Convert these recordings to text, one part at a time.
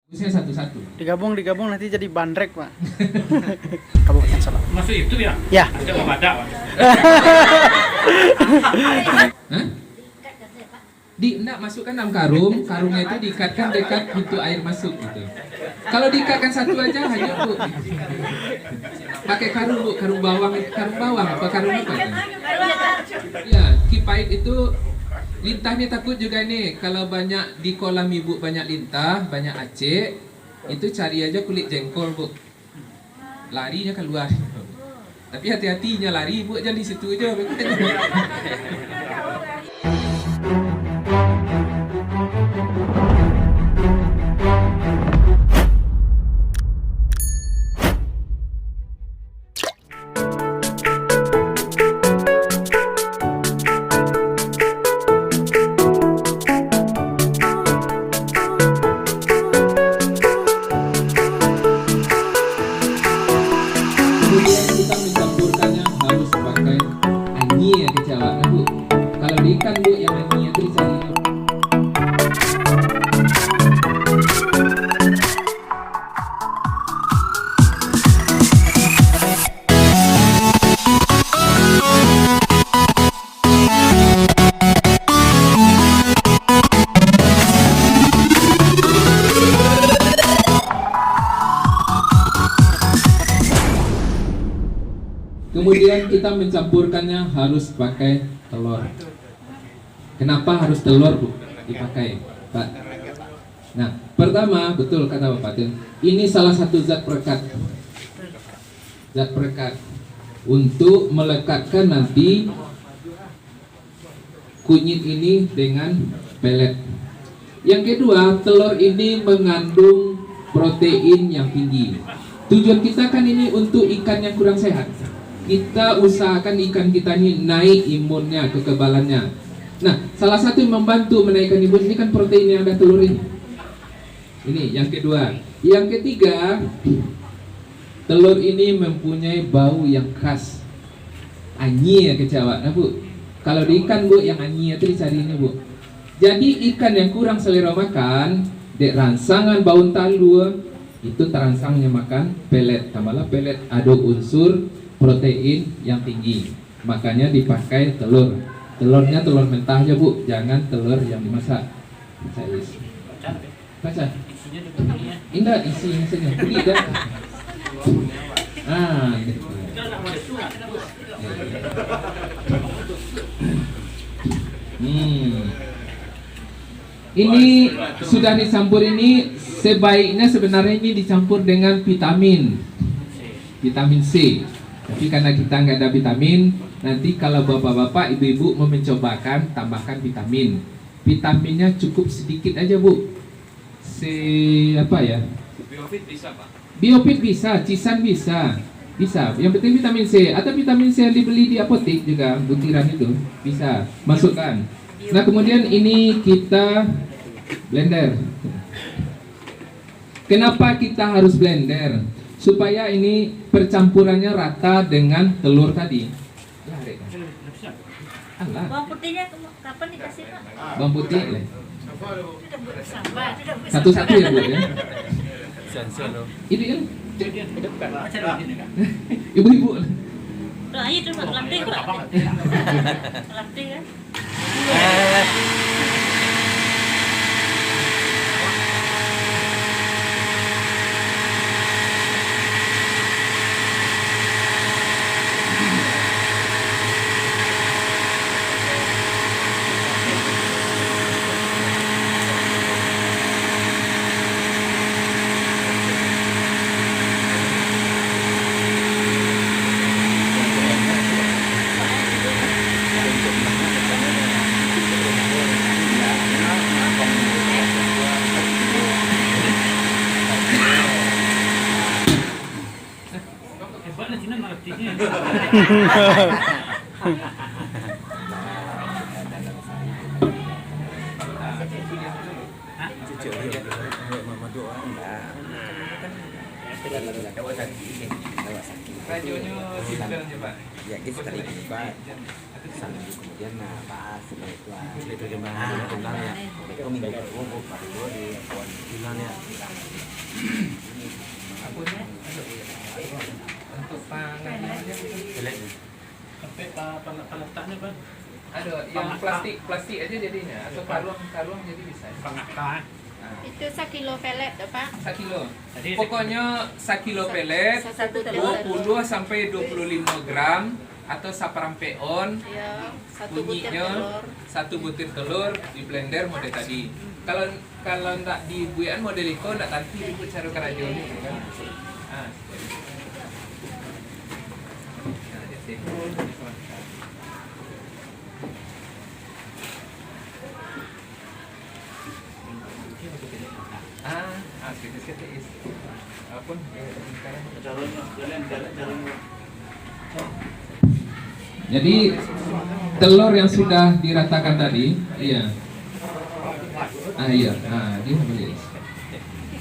Saya satu-satu. Digabung nanti jadi bandrek, Pak. Kabupaten Solok. Masuk itu ya? Ya. Ada wadah, Pak. Hah? Enggak, masukkan dalam karung, karungnya itu diikatkan dekat pintu air masuk gitu. Kalau diikatkan satu aja hanya Bu. Pakai karung Bu, karung bawang apa karung apa itu? Ya, kipait itu lintahnya takut juga nih. Kalau banyak di kolam Ibu banyak lintah, banyak acik, itu cari aja kulit jengkol Bu. Larinya keluar. Tapi hati-hatinya lari Bu, jangan di situ aja. Kemudian kita mencampurkannya harus pakai anyi ya kecawatnya Bu. Kalau di ikan Bu yang anyi itu dicari. Kemudian kita mencampurkannya harus pakai telur. Kenapa harus telur Bu dipakai, Pak? Nah, pertama betul kata Bapak Tin, ini salah satu zat perekat. Zat perekat untuk melekatkan nanti kunyit ini dengan pelet. Yang kedua, telur ini mengandung protein yang tinggi. Tujuan kita kan ini untuk ikan yang kurang sehat. Kita usahakan ikan kita ini naik imunnya, kekebalannya. Nah, salah satu yang membantu menaikkan imun ini kan protein yang ada telur ini. Ini yang kedua. Yang ketiga, telur ini mempunyai bau yang khas. Anyi ya kecawat, nah Bu. Kalau di ikan Bu, yang anyi itu dicari ini Bu. Jadi ikan yang kurang selera makan, dek rangsangan bau talu, itu terangsangnya makan pelet. Tambahlah pelet ada unsur protein yang tinggi, makanya dipakai telur. Telurnya telur mentah aja Bu, jangan telur yang dimasak. Baca. Isinya juga ini ya. Indah isinya saja, beli dah. Ah, gitu. Kita nak mau disunat. Ini sudah dicampur ini, sebaiknya sebenarnya ini dicampur dengan vitamin C. Tapi karena kita nggak ada vitamin, nanti kalau bapak-bapak, ibu-ibu mau mencobakan, tambahkan vitamin. Vitaminnya cukup sedikit aja Bu. Apa ya? Biofit bisa Pak. Biofit bisa, cisan bisa. Yang penting vitamin C. Atau vitamin C yang dibeli di apotek juga, butiran itu bisa masukkan. Nah kemudian ini kita blender. Kenapa kita harus blender? Supaya ini percampurannya rata dengan telur tadi. Alah. Bawang putihnya kapan dikasih Pak? Bawang putih leh. Sabar, tidak bisa. Satu-satu ya Bu ya. Ini kan ibu-ibu. Tuh, ayo tuh lanting Pak. Lanting kan? Hebatnya Cina ngertinya. Radionya simpen aja Pak. Ya kita tadi coba sambil kemudian bahas setelah itu tentang ya itu minggu berhubung baru di finalnya Akunnya untuk pangannya Sampai peletaknya Bang. ada yang plastik aja jadinya atau karung jadi bisa. Pengakar. Itu 1 kilo pelet, Pak. 1 kilo. Jadi Pokoknya 1 kilo pelet, Satu telur. 20 sampai 25 gram atau saperampeon, Ya, 1 butir bunyinya telur. 1 butir telur di blender model tadi. Kalau ndak dibuian model itu ndak tanti ibu cara kerajo ini kan. Ah. Nah, jadi. Sedikit is. Apapun Jadi telur yang sudah diratakan tadi, iya. Iya. Dia boleh.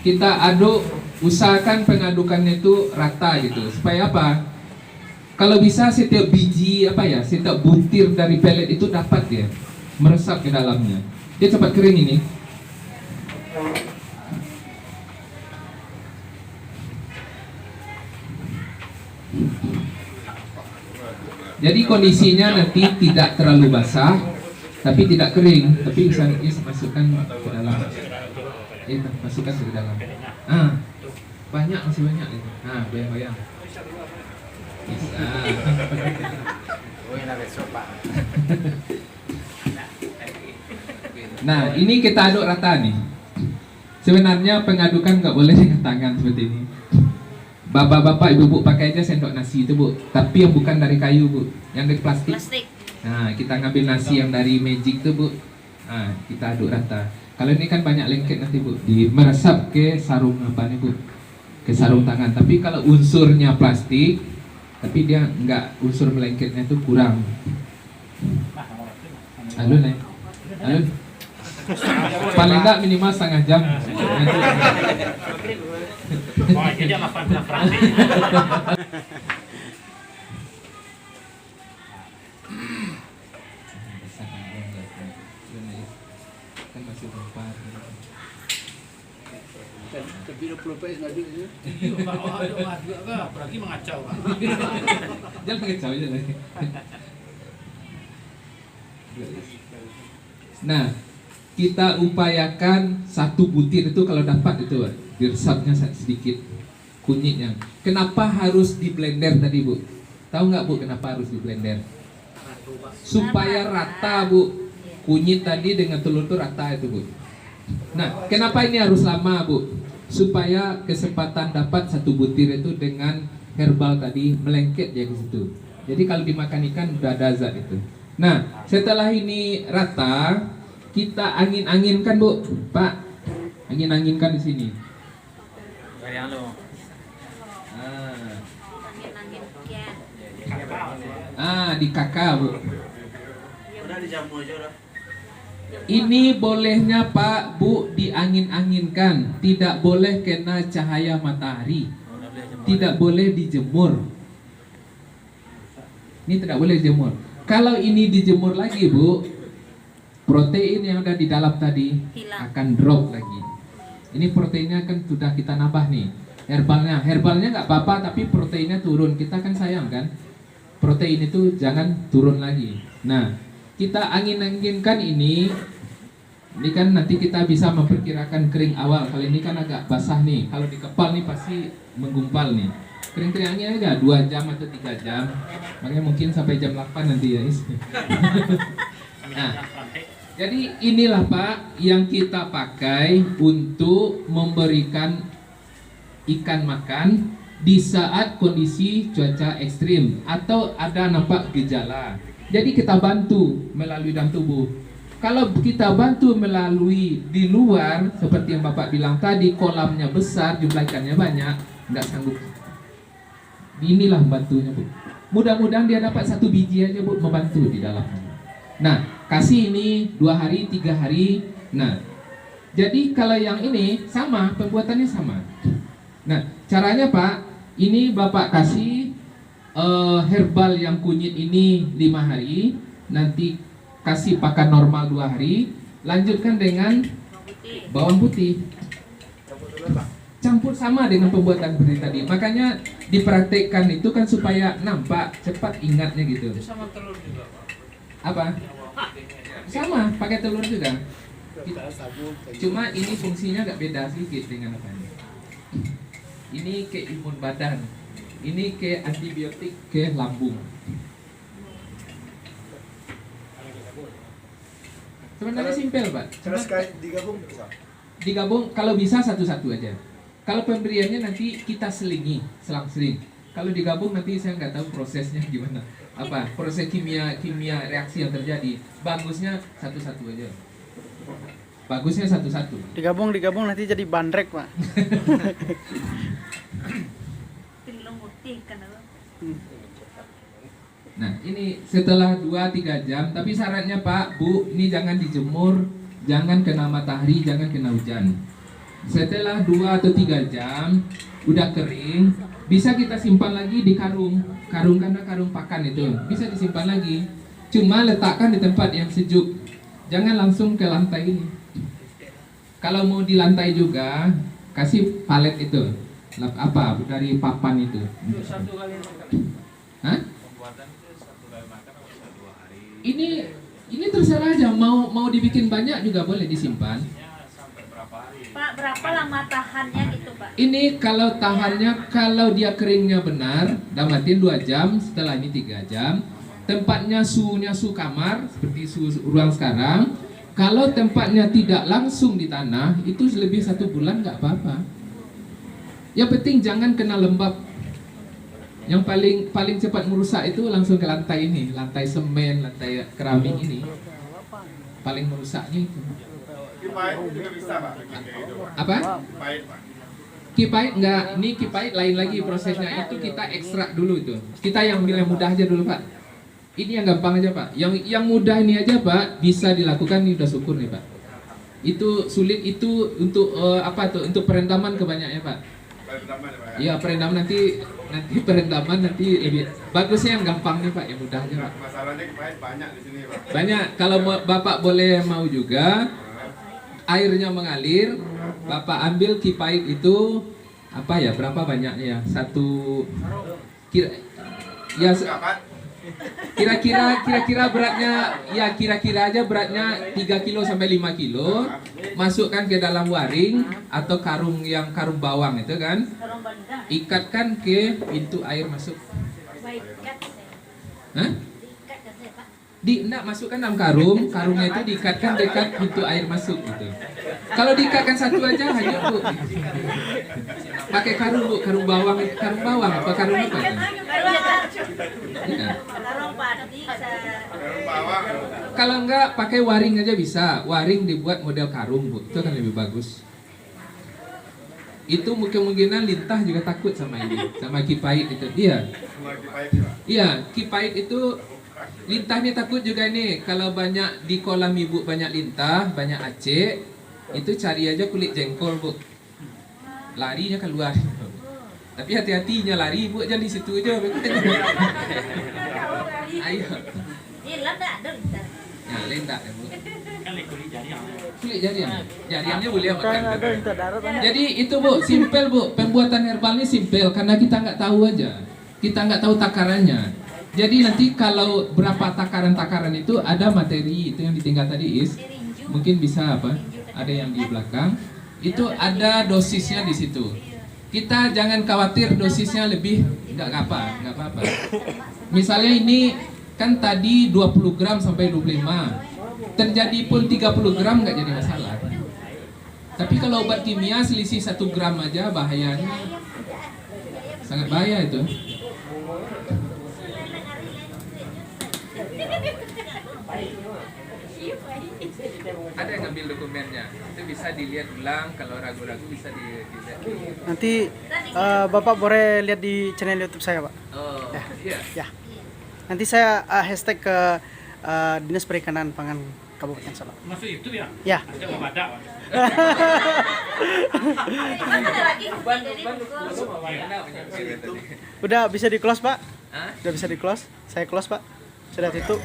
Kita aduk, usahakan pengadukannya itu rata gitu. Supaya apa? Kalau bisa setiap biji setiap butir dari pelet itu dapat ya meresap ke dalamnya. Dia cepat kering ini. Jadi kondisinya nanti tidak terlalu basah, tapi tidak kering, tapi bisa masukkan ke dalam. Masukkan ke dalam. Banyak masih banyak itu. Bayang-bayang. Bisa. Nah, ini kita aduk rata nih. Sebenarnya pengadukan nggak boleh dengan tangan seperti ini. Bapak-bapak, ibu-ibu pakai aja sendok nasi itu Bu. Tapi yang bukan dari kayu Bu, yang dari plastik. Nah, kita ngambil nasi yang dari magic itu Bu. Nah, kita aduk rata. Kalau ini kan banyak lengket nanti Bu, meresap ke sarung Bu, ke sarung tangan. Tapi kalau unsurnya plastik, tapi dia nggak unsur melengketnya itu kurang. Alun. Paling nggak minimal setengah jam. Wah, jadi makan Fransi. Kan masih berempat. Tapi 20 PS lagi ni. Apalagi mengacau Pak. Jangan kacau aja lagi. Nah, kita upayakan 1 butir itu kalau dapat itu diresapnya sedikit kunyitnya. Kenapa harus di blender tadi Bu? Tahu nggak Bu kenapa harus di blender? Supaya rata Bu, kunyit tadi dengan telur itu rata itu Bu. Nah, kenapa ini harus lama Bu? Supaya kesempatan dapat 1 butir itu dengan herbal tadi melengket ya ke situ. Jadi kalau dimakan ikan udah ada zat itu. Nah, setelah ini rata, kita angin-anginkan Bu, Pak. Angin-anginkan di sini. Di kakak Bu. udah dijamu aja udah. Ini bolehnya Pak Bu diangin-anginkan, tidak boleh kena cahaya matahari, tidak boleh dijemur. Ini tidak boleh dijemur. Kalau ini dijemur lagi Bu, protein yang ada di dalam tadi akan drop lagi. Ini proteinnya kan sudah kita nambah nih. Herbalnya nggak apa-apa, tapi proteinnya turun. Kita kan sayang kan, protein itu jangan turun lagi. Nah, kita angin-anginkan ini kan nanti kita bisa memperkirakan kering awal. Kalau ini kan agak basah nih. Kalau dikepal nih pasti menggumpal nih. Kering-kering angin aja 2 jam atau 3 jam. Makanya mungkin sampai jam 8 nanti ya. Nah, jadi inilah Pak yang kita pakai untuk memberikan ikan makan di saat kondisi cuaca ekstrim atau ada nampak gejala. Jadi kita bantu melalui dalam tubuh. Kalau kita bantu melalui di luar, seperti yang Bapak bilang tadi, kolamnya besar, jumlah ikannya banyak, nggak sanggup. Inilah bantunya Bu. Mudah-mudahan dia dapat 1 biji aja Bu, membantu di dalamnya. Nah, kasih ini 2 hari, 3 hari. Nah, jadi kalau yang ini sama, pembuatannya sama. Nah, caranya Pak, ini Bapak kasih herbal yang kunyit ini 5 hari, nanti kasih pakan normal 2 hari, lanjutkan dengan bawang putih. Campur sama dengan pembuatan seperti tadi. Makanya dipraktekkan itu kan supaya nampak cepat ingatnya gitu. Sama telur juga, Pak. Apa? Sama, pakai telur juga. Kita sabun. Cuma ini fungsinya agak beda sedikit dengan apa ini. Ini ke imun badan, ini ke antibiotik ke lambung. Sebenarnya simpel Pak. Terus kayak digabung bisa. Digabung kalau bisa satu-satu aja. Kalau pemberiannya nanti kita selang-seling. Kalau digabung nanti saya nggak tahu prosesnya gimana. Apa proses kimia reaksi yang terjadi. Bagusnya satu-satu aja. Bagusnya satu-satu. Digabung nanti jadi bandrek, Pak. Tinggal putih kan apa? Nah ini setelah 2-3 jam. Tapi syaratnya Pak, Bu, ini jangan dijemur, jangan kena matahari, jangan kena hujan. Setelah 2 atau 3 jam udah kering, bisa kita simpan lagi di karung karena karung pakan itu bisa disimpan lagi. Cuma letakkan di tempat yang sejuk, jangan langsung ke lantai ini. Kalau mau di lantai juga kasih palet itu apa dari papan itu. Satu kali makan. Hah? Pembuatan itu 1 kali makan atau bisa 2 hari. Ini terserah aja, mau dibikin banyak juga boleh disimpan. Ya, sampai berapa hari? Pak, berapa lama tahannya gitu Pak? Ini kalau tahannya, kalau dia keringnya benar, damatin 2 jam, setelah ini 3 jam. Tempatnya suhunya suhu kamar, seperti suhu ruang sekarang. Kalau tempatnya tidak langsung di tanah, itu lebih 1 bulan nggak apa-apa. Yang penting jangan kena lembab. Yang paling cepat merusak itu langsung ke lantai ini, lantai semen, lantai keramik ini. Paling merusaknya itu. Kipait juga bisa Pak. Apa? Kipait Pak. Kipait enggak, ini kipait lain lagi prosesnya, itu kita ekstrak dulu itu. Kita yang ambil yang mudah aja dulu Pak. Ini yang gampang aja Pak. Yang mudah ini aja Pak bisa dilakukan, ini udah syukur nih Pak. Itu sulit itu untuk apa tuh? Untuk perendaman kebanyakannya Pak. Perendaman ya Pak. Iya perendaman nanti perendaman nanti lebih bagusnya yang gampang nih Pak, yang mudah aja Pak. Masalahnya kipait banyak di sini Pak. Banyak. Kalau Bapak boleh mau juga airnya mengalir, Bapak ambil kipait itu apa ya, berapa banyaknya ya? Satu kira ya kira-kira beratnya ya kira-kira aja beratnya 3 kilo sampai 5 kilo. Masukkan ke dalam waring atau karung bawang itu kan. Orang bandang. Ikatkan ke pintu air masuk. Baik, kat saya. Hah? Diikat kan saya Pak. Enggak, masukkan dalam karungnya itu diikatkan dekat pintu air masuk gitu. Kalau diikatkan satu aja hanya Bu. Pakai karung Bu, karung bawang apa karung apa? Ya. Kalau padi saya Bawang. Kalau enggak pakai waring aja bisa. Waring dibuat model karung Bu, itu kan lebih bagus. Itu kemungkinan lintah juga takut sama ini, sama kipait itu. Iya. Semua kipait Pak. Iya, kipait itu lintah nih takut juga nih. Kalau banyak di kolam ibu banyak lintah, banyak acik, itu cari aja kulit jengkol Bu. Larinya keluar. Tapi hati-hatinya lari ibu jangan di situ aja. Ayo. hilang dah ada. Ya, lendak ya Bu. Kan kulit jariang. Kulit jariang. Jariangnya boleh makan. Kan ada yang darat. Jadi itu Bu, simpel Bu. Pembuatan herbal ini simpel karena kita nggak tahu aja. Kita nggak tahu takarannya. Jadi nanti kalau berapa takaran-takaran itu ada materi itu yang ditinggal tadi is. Mungkin bisa apa? Ada yang di belakang. Itu ada dosisnya di situ. Kita jangan khawatir dosisnya lebih, nggak apa-apa. Misalnya ini kan tadi 20 gram sampai 25. Terjadi pun 30 gram nggak jadi masalah. Tapi kalau obat kimia selisih 1 gram aja bahayanya. Sangat bahaya itu. Ada yang ngambil dokumennya, itu bisa dilihat ulang. Kalau ragu-ragu bisa dilihat. Nanti Bapak boleh lihat di channel YouTube saya, Pak. Oh, iya. Ya. Nanti saya hashtag ke Dinas Perikanan Pangan Kabupaten Solo. Masuk itu ya? Ya. Ada nggak ada? Kan ada lagi jadi Udah bisa di close, Pak? Udah bisa di close? Saya close, Pak. Sudah tutup.